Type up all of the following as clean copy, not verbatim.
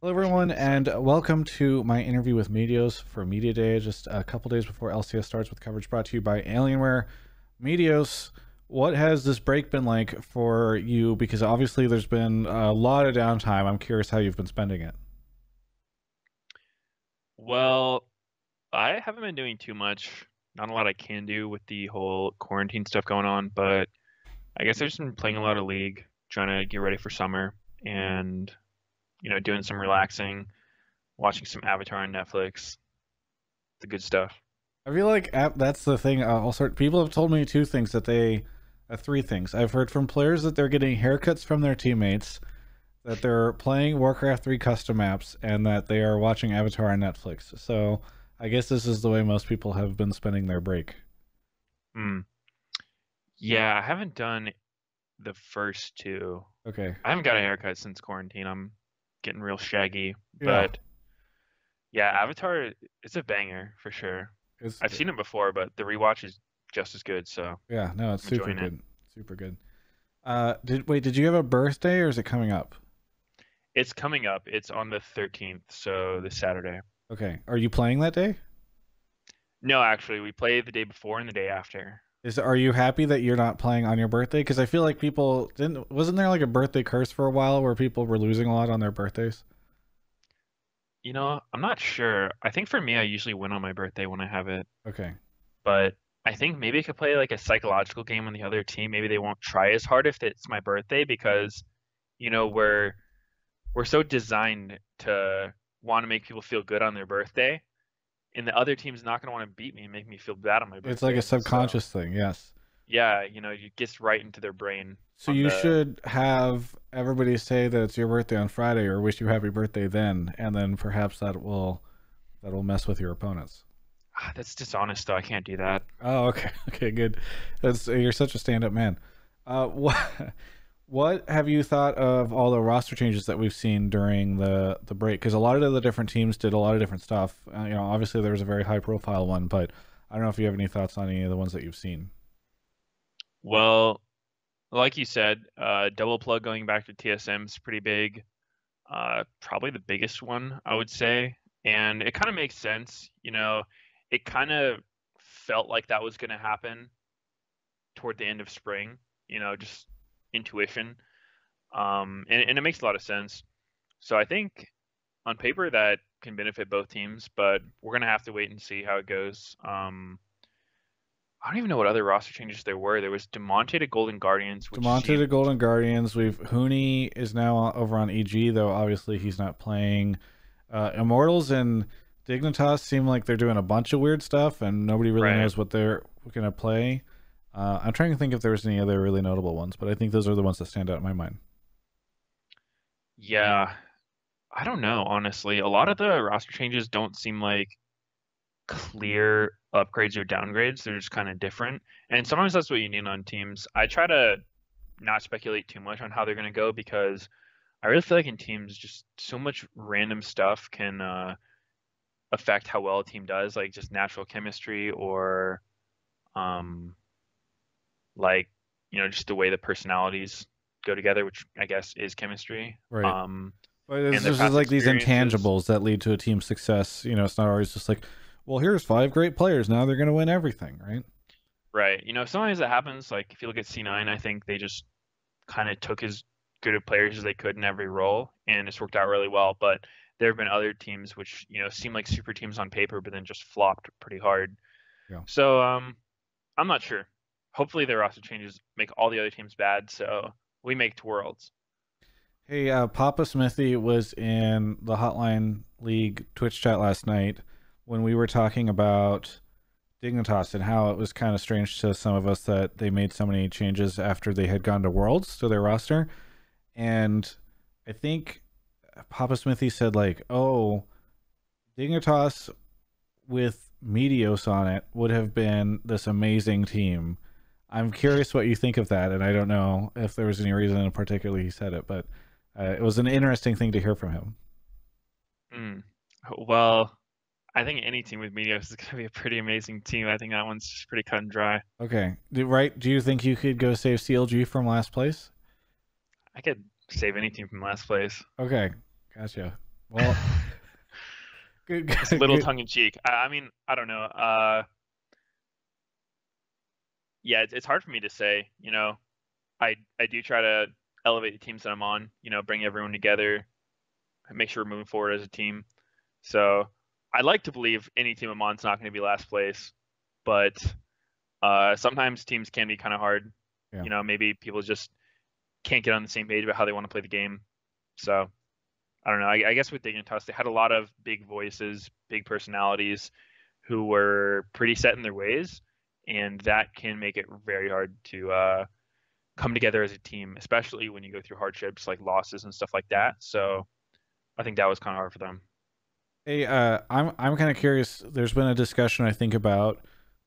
Hello, everyone, and welcome to my interview with Meteos for Media Day, just a couple days before LCS starts, with coverage brought to you by Alienware. Meteos, what has this break been like for you? Because obviously there's been a lot of downtime. I'm curious how you've been spending it. Well, I haven't been doing too much. Not a lot I can do with the whole quarantine stuff going on, but I guess I've just been playing a lot of League, trying to get ready for summer and, doing some relaxing, watching some Avatar on Netflix, the good stuff. I feel like that's the thing. People have told me two things three things. I've heard from players that they're getting haircuts from their teammates, that they're playing Warcraft 3 custom maps, and that they are watching Avatar on Netflix. So I guess this is the way most people have been spending their break. Hmm. Yeah, I haven't done the first two. Okay. I haven't got a haircut since quarantine. I'm getting real shaggy, Yeah. but yeah, Avatar is a banger for sure. It's I've seen it before, but the rewatch is just as good, so Yeah, no, it's I'm super enjoying it. good. Super good. Did you have a birthday or is it coming up? It's coming up. It's on the 13th, so this Saturday. Okay. Are you playing that day? No, actually, we play the day before and the day after. Are you happy that you're not playing on your birthday? Because I feel like people didn't wasn't there like a birthday curse for a while where people were losing a lot on their birthdays? I'm not sure. I think for me, I usually win on my birthday when I have it, Okay. but I think maybe I could play like a psychological game on the other team. Maybe they won't try as hard if it's my birthday because, you know, we're we're so designed to want to make people feel good on their birthday, and the other team's not going to want to beat me and make me feel bad on my It's like a birthday. So, subconscious thing, yes. yeah, it gets right into their brain So on you the should have everybody say that it's your birthday on Friday or wish you happy birthday then, and then perhaps that'll mess with your opponents. That's dishonest, though. I can't do that. Oh, okay. Okay, good. You're such a stand-up man. What what have you thought of all the roster changes that we've seen during the break? Because a lot of the different teams did a lot of different stuff. Obviously there was a very high-profile one, but I don't know if you have any thoughts on any of the ones that you've seen. Well, like you said, double plug going back to TSM is pretty big. Probably the biggest one, I would say. And it kind of makes sense. It kind of felt like that was going to happen toward the end of spring, just intuition. And it makes a lot of sense. So I think on paper that can benefit both teams, but we're going to have to wait and see how it goes. I don't even know what other roster changes there were. There was Demonte to Golden Guardians, which Demonte seemed to Golden Guardians. We've Hooney is now over on EG, though obviously he's not playing. Immortals and Dignitas seem like they're doing a bunch of weird stuff, and nobody really right. knows what they're gonna play. I'm trying to think if there's any other really notable ones, but I think those are the ones that stand out in my mind. Yeah, I don't know, honestly. A lot of the roster changes don't seem like clear upgrades or downgrades. They're just kind of different. And sometimes that's what you need on teams. I try to not speculate too much on how they're going to go because I really feel like in teams, just so much random stuff can affect how well a team does, like just natural chemistry or um, like, just the way the personalities go together, which I guess is chemistry. Right. But And it's their just past like these experiences. intangibles that lead to a team's success. It's not always just like, well, here's five great players. Now they're gonna win everything, right? Right. Sometimes it happens. Like if you look at C9, I think they just kind of took as good of players as they could in every role, and it's worked out really well. But there have been other teams which seem like super teams on paper, but then just flopped pretty hard. Yeah. So I'm not sure. Hopefully their roster changes make all the other teams bad, so we make it to Worlds. Hey, Papa Smithy was in the Hotline League Twitch chat last night when we were talking about Dignitas and how it was kind of strange to some of us that they made so many changes after they had gone to Worlds to their roster. And I think Papa Smithy said like, "Oh, Dignitas with Meteos on it would have been this amazing team." I'm curious what you think of that, and I don't know if there was any reason in particular he said it, but it was an interesting thing to hear from him. Mm. Well, I think any team with Meteos is going to be a pretty amazing team. I think that one's just pretty cut and dry. Okay, right? Do you think you could go save CLG from last place? I could save any team from last place. Okay, gotcha. Well, good, It's a good, little good. tongue in cheek. I mean, I don't know. Yeah, it's hard for me to say. I do try to elevate the teams that I'm on. Bring everyone together, make sure we're moving forward as a team. So I'd like to believe any team I'm on is not going to be last place, but sometimes teams can be kind of hard. Yeah. Maybe people just can't get on the same page about how they want to play the game. So I don't know. I guess with Dignitas, they had a lot of big voices, big personalities who were pretty set in their ways, and that can make it very hard to come together as a team, especially when you go through hardships like losses and stuff like that. So I think that was kind of hard for them. Hey, I'm kind of curious. There's been a discussion, I think, about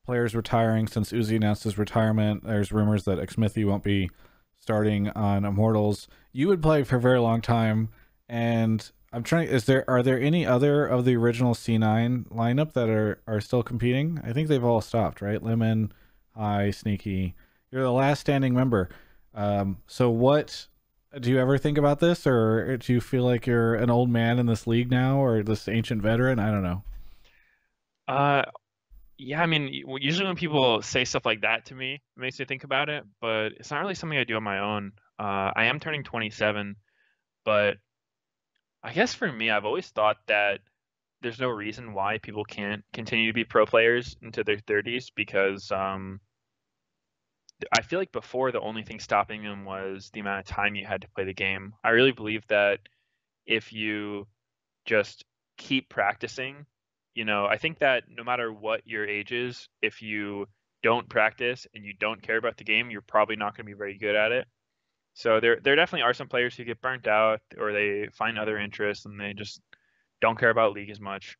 players retiring since Uzi announced his retirement. There's rumors that Xmithy won't be starting on Immortals. You would play for a very long time, and I'm trying. Are there any other of the original C9 lineup that are still competing? I think they've all stopped, right? Lemon, High, Sneaky. You're the last standing member. So what? Do you ever think about this, or do you feel like you're an old man in this league now, or this ancient veteran? I don't know. Uh, yeah, I mean, usually when people say stuff like that to me, it makes me think about it, but it's not really something I do on my own. I am turning 27, but I guess for me, I've always thought that there's no reason why people can't continue to be pro players into their 30s because I feel like before the only thing stopping them was the amount of time you had to play the game. I really believe that if you just keep practicing, I think that no matter what your age is, if you don't practice and you don't care about the game, you're probably not going to be very good at it. So there definitely are some players who get burnt out or they find other interests and they just don't care about league as much.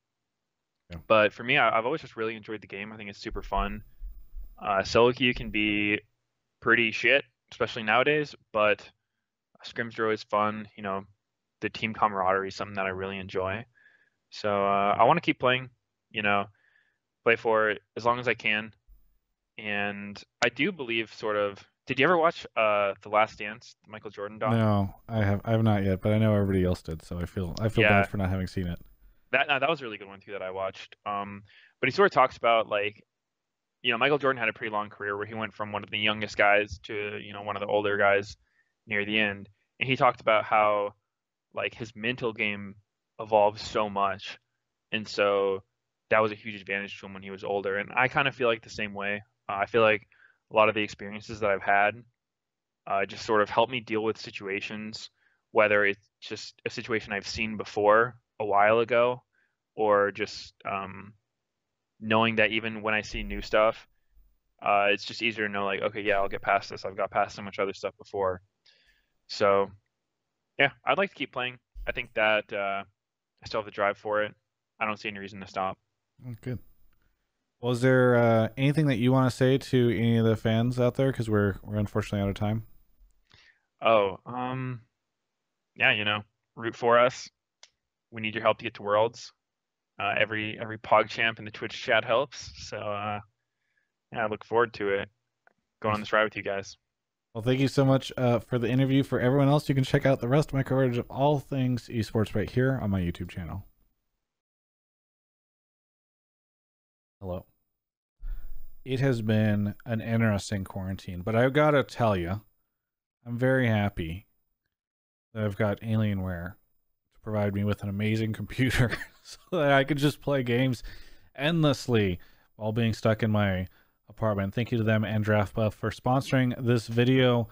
Yeah. But for me, I've always just really enjoyed the game. I think it's super fun. Solo queue can be pretty shit, especially nowadays, but scrims are always fun. The team camaraderie is something that I really enjoy. So I want to keep playing, you know, play for it as long as I can. And I do believe sort of. Did you ever watch The Last Dance, the Michael Jordan doc? No, I have not yet, but I know everybody else did, so I feel bad Yeah, for not having seen it. that was a really good one too that I watched. But he sort of talks about like, Michael Jordan had a pretty long career where he went from one of the youngest guys to, one of the older guys near the end. And he talked about how like his mental game evolved so much. And so that was a huge advantage to him when he was older. And I kind of feel like the same way. I feel like a lot of the experiences that I've had just sort of help me deal with situations, whether it's just a situation I've seen before a while ago, or just knowing that even when I see new stuff, it's just easier to know like, okay, yeah, I'll get past this. I've got past so much other stuff before. So yeah, I'd like to keep playing. I think that I still have the drive for it. I don't see any reason to stop. Oh, good. Was there anything that you want to say to any of the fans out there? Because we're unfortunately out of time. Oh, yeah, root for us. We need your help to get to Worlds. Every PogChamp in the Twitch chat helps. So yeah, I look forward to it. Going on Nice. this ride with you guys. Well, thank you so much for the interview. For everyone else, you can check out the rest of my coverage of all things esports right here on my YouTube channel. Hello. It has been an interesting quarantine, but I've got to tell you, I'm very happy that I've got Alienware to provide me with an amazing computer so that I could just play games endlessly while being stuck in my apartment. Thank you to them and DraftBuff for sponsoring this video.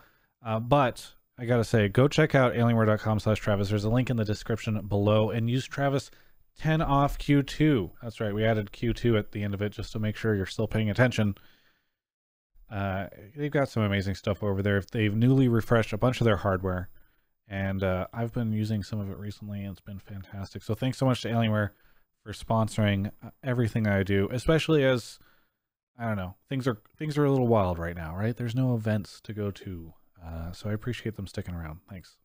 But I gotta say, go check out alienware.com/Travis. There's a link in the description below and use Travis 10 off Q2. That's right, we added Q2 at the end of it just to make sure you're still paying attention. They've got some amazing stuff over there. They've newly refreshed a bunch of their hardware, and I've been using some of it recently, and it's been fantastic. So thanks so much to Alienware for sponsoring everything I do, especially as I don't know, things are a little wild right now, right? There's no events to go to, so I appreciate them sticking around. Thanks.